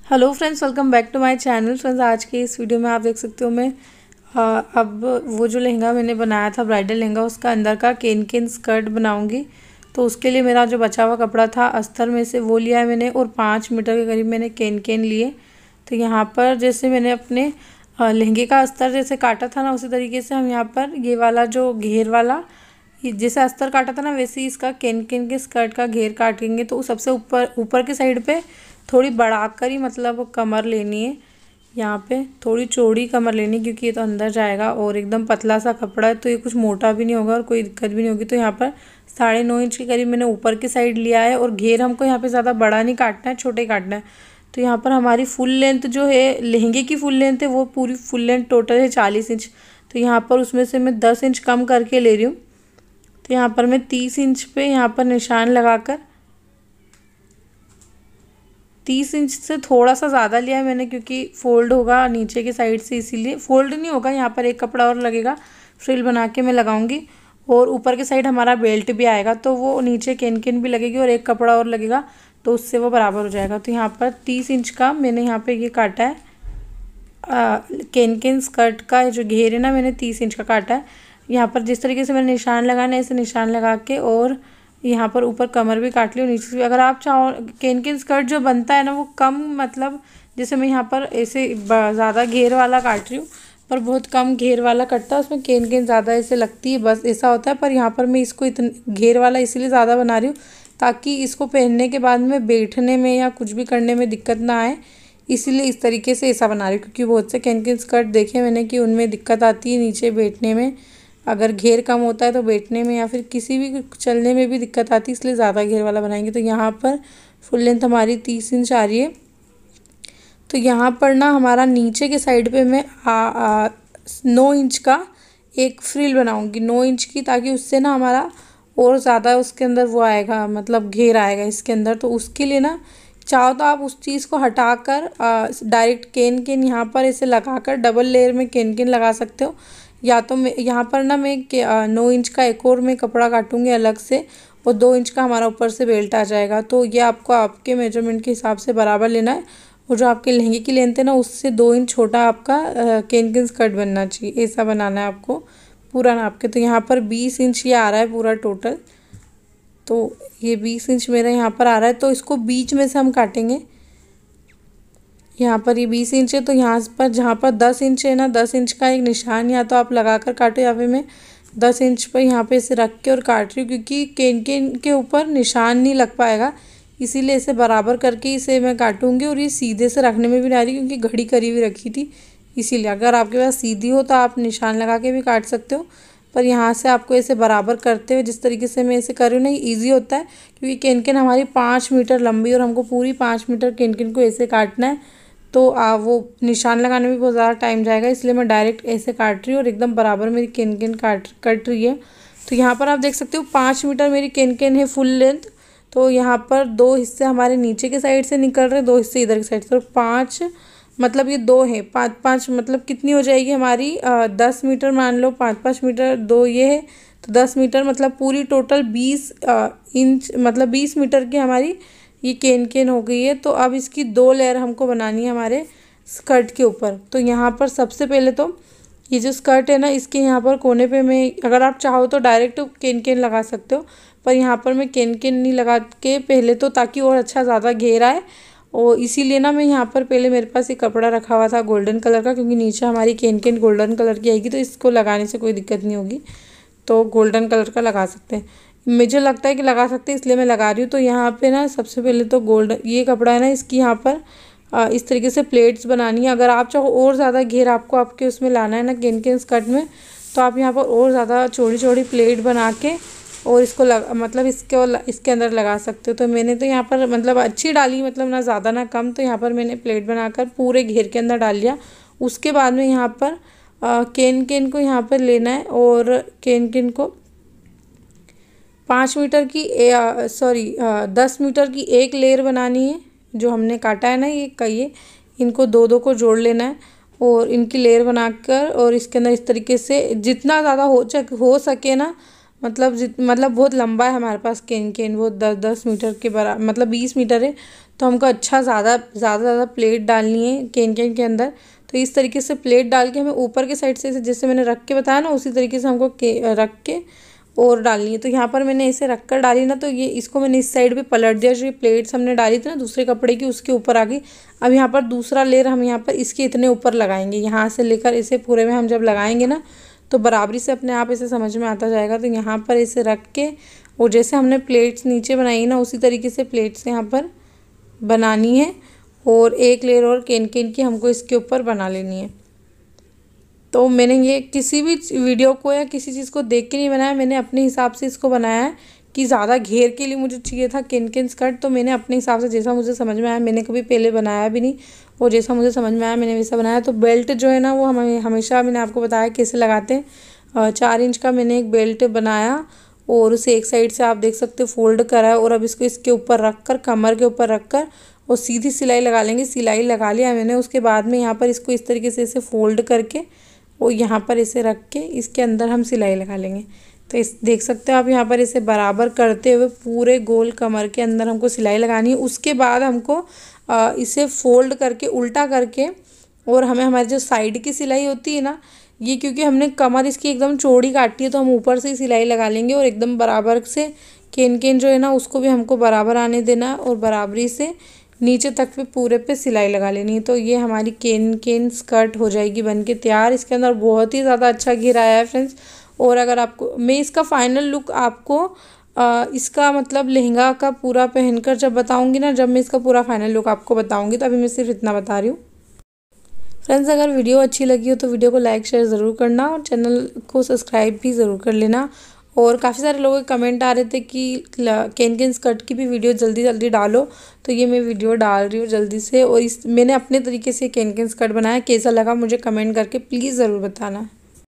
Hello friends, welcome back to my channel. Friends, आज के इस वीडियो में आप देख सकते हो मैं अब वो जो लहंगा मैंने बनाया था ब्राइडल लहंगा, उसका अंदर का केन केन स्कर्ट बनाऊंगी। तो उसके लिए मेरा जो बचा हुआ कपड़ा था अस्तर में से वो लिया है मैंने, और 5 मीटर के करीब मैंने केन केन लिए। तो यहाँ पर जैसे मैंने अपने लहंगे का अस्तर जैसे काटा था ना, उसी तरीके से हम यहाँ पर ये वाला जो घेर वाला जैसे अस्तर काटा था ना, वैसे ही इसका केन केन के स्कर्ट का घेर काटेंगे। तो सबसे ऊपर ऊपर के साइड पे थोड़ी बढ़ाकर ही मतलब कमर लेनी है। यहाँ पे थोड़ी चौड़ी कमर लेनी, क्योंकि ये तो अंदर जाएगा और एकदम पतला सा कपड़ा है, तो ये कुछ मोटा भी नहीं होगा और कोई दिक्कत भी नहीं होगी। तो यहाँ पर 9.5 इंच के करीब मैंने ऊपर की साइड लिया है, और घेर हमको यहाँ पे ज़्यादा बड़ा नहीं काटना है, छोटे काटना है। तो यहाँ पर हमारी फुल लेंथ जो है लहंगे की फुल लेंथ है, वो पूरी फुल लेंथ टोटल है 40 इंच। तो यहाँ पर उसमें से मैं 10 इंच कम करके ले रही हूँ। तो यहाँ पर मैं 30 इंच पे यहाँ पर निशान लगाकर 30 इंच से थोड़ा सा ज़्यादा लिया है मैंने, क्योंकि फोल्ड होगा नीचे के साइड से, इसीलिए फोल्ड नहीं होगा। यहाँ पर एक कपड़ा और लगेगा, फ्रिल बना के मैं लगाऊंगी। और ऊपर के साइड हमारा बेल्ट भी आएगा, तो वो नीचे केन केन भी लगेगी और एक कपड़ा और लगेगा, तो उससे वो बराबर हो जाएगा। तो यहाँ पर 30 इंच का मैंने यहाँ पर ये काटा है। केन केन स्कर्ट का जो घेर है ना, मैंने 30 इंच का काटा है। यहाँ पर जिस तरीके से मैंने निशान लगाना है, ऐसे निशान लगा के, और यहाँ पर ऊपर कमर भी काट ली और नीचे से भी। अगर आप चाहो, केन केन स्कर्ट जो बनता है ना वो कम, मतलब जैसे मैं यहाँ पर ऐसे ज़्यादा घेर वाला काट रही हूँ, पर बहुत कम घेर वाला कटता है, उसमें केन केन ज़्यादा ऐसे लगती है, बस ऐसा होता है। पर यहाँ पर मैं इसको इतने घेर वाला इसीलिए ज़्यादा बना रही हूँ ताकि इसको पहनने के बाद में बैठने में या कुछ भी करने में दिक्कत ना आए, इसीलिए इस तरीके से ऐसा बना रही हूँ। क्योंकि बहुत से केन केन स्कर्ट देखे मैंने कि उनमें दिक्कत आती है नीचे बैठने में, अगर घेर कम होता है तो बैठने में या फिर किसी भी चलने में भी दिक्कत आती है, इसलिए ज़्यादा घेर वाला बनाएंगे। तो यहाँ पर फुल लेंथ हमारी 30 इंच आ रही है। तो यहाँ पर ना हमारा नीचे के साइड पे मैं 9 इंच का एक फ्रिल बनाऊंगी, 9 इंच की, ताकि उससे ना हमारा और ज़्यादा उसके अंदर वो आएगा, मतलब घेर आएगा इसके अंदर। तो उसके लिए ना चाहो तो आप उस चीज़ को हटाकर डायरेक्ट केन केन यहाँ पर ऐसे लगाकर डबल लेयर में केन केन लगा सकते हो। या तो मैं यहाँ पर ना मैं 9 इंच का एक और मैं कपड़ा काटूंगी अलग से, और 2 इंच का हमारा ऊपर से बेल्ट आ जाएगा। तो ये आपको आपके मेजरमेंट के हिसाब से बराबर लेना है, और जो आपके लहंगे की लेंथ है ना, उससे 2 इंच छोटा आपका केन केन स्कर्ट बनना चाहिए, ऐसा बनाना है आपको पूरा नाप के। तो यहाँ पर 20 इंच ये आ रहा है पूरा टोटल। तो ये 20 इंच मेरा यहाँ पर आ रहा है, तो इसको बीच में से हम काटेंगे। यहाँ पर ये 20 इंच है, तो यहाँ पर जहाँ पर 10 इंच है ना, 10 इंच का एक निशान या तो आप लगा कर काटो, या फिर मैं 10 इंच पर यहाँ पे इसे रख के और काट रही हूँ, क्योंकि केन केन के ऊपर निशान नहीं लग पाएगा, इसीलिए इसे बराबर करके इसे मैं काटूंगी। और ये सीधे से रखने में भी नहीं आ रही, क्योंकि घड़ी करी हुई रखी थी, इसीलिए। अगर आपके पास सीधी हो तो आप निशान लगा के भी काट सकते हो, पर यहाँ से आपको ऐसे बराबर करते हुए जिस तरीके से मैं ऐसे कर रही हूँ ना, ये ईजी होता है, क्योंकि केन केन हमारी 5 मीटर लंबी, और हमको पूरी 5 मीटर केन केन को ऐसे काटना है। तो वो निशान लगाने में बहुत ज़्यादा टाइम जाएगा, इसलिए मैं डायरेक्ट ऐसे काट रही हूँ, और एकदम बराबर मेरी केन केन कट रही है। तो यहाँ पर आप देख सकते हो 5 मीटर मेरी केन केन है फुल लेंथ। तो यहाँ पर 2 हिस्से हमारे नीचे के साइड से निकल रहे, 2 हिस्से इधर के साइड से, तो 5 मतलब ये 2 है, 5 मतलब कितनी हो जाएगी हमारी 10 मीटर मान लो, 5 मीटर 2 ये है, तो 10 मीटर मतलब पूरी टोटल 20 इंच, मतलब 20 मीटर की हमारी ये केन केन हो गई है। तो अब इसकी 2 लेयर हमको बनानी है हमारे स्कर्ट के ऊपर। तो यहाँ पर सबसे पहले तो ये जो स्कर्ट है ना, इसके यहाँ पर कोने पे मैं, अगर आप चाहो तो डायरेक्ट केन केन लगा सकते हो, पर यहाँ पर मैं केन केन नहीं लगा के पहले, तो ताकि और अच्छा ज़्यादा घेर आए, और इसीलिए ना मैं यहाँ पर पहले मेरे पास एक कपड़ा रखा हुआ था गोल्डन कलर का, क्योंकि नीचे हमारी केन केन गोल्डन कलर की आएगी, तो इसको लगाने से कोई दिक्कत नहीं होगी। तो गोल्डन कलर का लगा सकते हैं, मुझे लगता है कि लगा सकते हैं, इसलिए मैं लगा रही हूँ। तो यहाँ पे ना सबसे पहले तो गोल्डन ये कपड़ा है ना, इसकी यहाँ पर इस तरीके से प्लेट्स बनानी है। अगर आप चाहो और ज़्यादा घेर आपको आपके उसमें लाना है ना केन केन स्कर्ट में, तो आप यहाँ पर और ज़्यादा चौड़ी चौड़ी प्लेट बना के और इसको मतलब इसके अंदर लगा सकते हो। तो मैंने तो यहाँ पर मतलब अच्छी डाली, मतलब ना ज़्यादा ना कम, तो यहाँ पर मैंने प्लेट बनाकर पूरे घेर के अंदर डाल लिया। उसके बाद में यहाँ पर केन केन को यहाँ पर लेना है, और केन केन को 5 मीटर की 10 मीटर की एक लेयर बनानी है। जो हमने काटा है ना ये इनको 2-2 को जोड़ लेना है, और इनकी लेयर बनाकर, और इसके अंदर इस तरीके से जितना ज़्यादा हो सके ना, मतलब बहुत लंबा है हमारे पास केन केन, वो 10 मीटर के बराबर, मतलब 20 मीटर है, तो हमको अच्छा ज़्यादा प्लेट डालनी है केन केन के अंदर। तो इस तरीके से प्लेट डाल के हमें ऊपर के साइड से जैसे मैंने रख के बताया ना, उसी तरीके से हमको रख के और डालनी है। तो यहाँ पर मैंने इसे रख कर डाली ना, तो ये इसको मैंने इस साइड पे पलट दिया। जो प्लेट्स हमने डाली थी ना दूसरे कपड़े की, उसके ऊपर आ गई। अब यहाँ पर दूसरा लेयर हम यहाँ पर इसके इतने ऊपर लगाएंगे, यहाँ से लेकर इसे पूरे में हम जब लगाएंगे ना, तो बराबरी से अपने आप इसे समझ में आता जाएगा। तो यहाँ पर इसे रख के, और जैसे हमने प्लेट्स नीचे बनाई ना, उसी तरीके से प्लेट्स यहाँ पर बनानी है। और एक लेयर और केन केन की हमको इसके ऊपर बना लेनी है। तो मैंने ये किसी भी वीडियो को या किसी चीज़ को देख के नहीं बनाया, मैंने अपने हिसाब से इसको बनाया है कि ज़्यादा घेर के लिए मुझे चाहिए था केन केन स्कर्ट। तो मैंने अपने हिसाब से जैसा मुझे समझ में आया, मैंने कभी पहले बनाया भी नहीं, और जैसा मुझे समझ में आया मैंने वैसा बनाया। तो बेल्ट जो है ना, वो हमें हमेशा मैंने आपको बताया कैसे लगाते हैं। 4 इंच का मैंने एक बेल्ट बनाया, और उसे एक साइड से आप देख सकते हो फोल्ड करा है। और अब इसको इसके ऊपर रख कर, कमर के ऊपर रख कर, और सीधी सिलाई लगा लेंगे। सिलाई लगा लिया मैंने, उसके बाद में यहाँ पर इसको इस तरीके से इसे फोल्ड करके, और यहाँ पर इसे रख के इसके अंदर हम सिलाई लगा लेंगे। तो इस देख सकते हो आप, यहाँ पर इसे बराबर करते हुए पूरे गोल कमर के अंदर हमको सिलाई लगानी है। उसके बाद हमको इसे फोल्ड करके उल्टा करके, और हमें हमारी जो साइड की सिलाई होती है ना, ये क्योंकि हमने कमर इसकी एकदम चौड़ी काटी है, तो हम ऊपर से ही सिलाई लगा लेंगे। और एकदम बराबर से केन केन जो है ना, उसको भी हमको बराबर आने देना, और बराबरी से नीचे तक पे पूरे पे सिलाई लगा लेनी है। तो ये हमारी केन केन स्कर्ट हो जाएगी बन के तैयार। इसके अंदर बहुत ही ज़्यादा अच्छा घेर आया है फ्रेंड्स। और अगर आपको मैं इसका फाइनल लुक आपको इसका मतलब लहंगा का पूरा पहनकर जब बताऊंगी ना, जब मैं इसका पूरा फाइनल लुक आपको बताऊंगी, तो अभी मैं सिर्फ इतना बता रही हूँ। फ्रेंड्स, अगर वीडियो अच्छी लगी हो तो वीडियो को लाइक शेयर ज़रूर करना, और चैनल को सब्सक्राइब भी ज़रूर कर लेना। और काफ़ी सारे लोगों के कमेंट आ रहे थे कि केन केन स्कर्ट की भी वीडियो जल्दी जल्दी डालो, तो ये मैं वीडियो डाल रही हूँ जल्दी से। और इस मैंने अपने तरीके से केन केन स्कर्ट बनाया, कैसा लगा मुझे कमेंट करके प्लीज़ ज़रूर बताना।